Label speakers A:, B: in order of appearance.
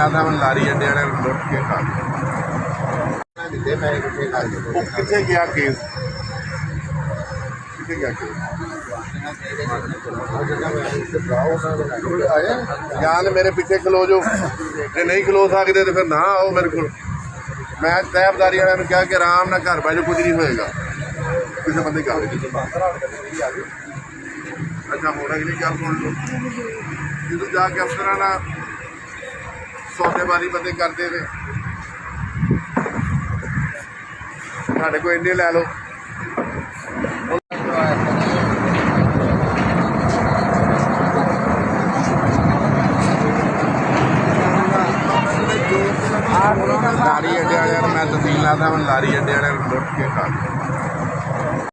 A: ਤਹਿਸੀਲਦਾਰ ਸਾਹਿਬ ਲਾਰੀ ਅੱਡੇ ਵਾਲੇ ਲੁੱਟ ਕੇ ਖਾ ਗਏ। ਉਹ ਕਿੱਥੇ ਗਿਆ ਕੇਸ? ਕਿੱਥੇ ਗਿਆ ਕੇਸ? ਜਾਂ ਮੇਰੇ ਪਿੱਛੇ ਖਲੋ ਜੋ, ਜੇ ਨਹੀਂ ਖਲੋ ਸਕਦੇ ਤਾਂ ਫਿਰ ਨਾ ਆਓ ਮੇਰੇ ਕੋਲ। ਮੈਂ ਤਹਿਬਦਾਰੀ ਵਾਲਿਆਂ ਨੂੰ ਕਿਹਾ ਕਿ ਆਰਾਮ ਨਾਲ ਘਰ ਬਹਿ ਜਾਓ, ਕੁਝ ਨਹੀਂ ਹੋਏਗਾ। ਕਿਸੇ ਬੰਦੇ ਕਰ ਅੱਛਾ ਹੋਣਾ ਕਿ ਨਹੀਂ ਗੱਲ ਸੁਣ ਲਓ। ਜਦੋਂ ਜਾ ਕੇ ਅਫਸਰਾਂ ਨਾਲ ਸੌਦੇਬਾਜ਼ੀ ਬੰਦੇ ਕਰਦੇ ਨੇ, ਸਾਡੇ ਕੋਲ ਇੰਨੇ ਲੈ ਲਓ। ਲਾਰੀ ਅੱਡੇ ਵਾਲਿਆਂ ਨੂੰ ਮੈਂ ਤਹਿਸੀਲਦਾਰ ਸਾਹਿਬ ਲਾਰੀ ਅੱਡੇ ਵਾਲਿਆਂ ਨੂੰ ਲੁੱਟ ਕੇ ਖਾ ਗਏ।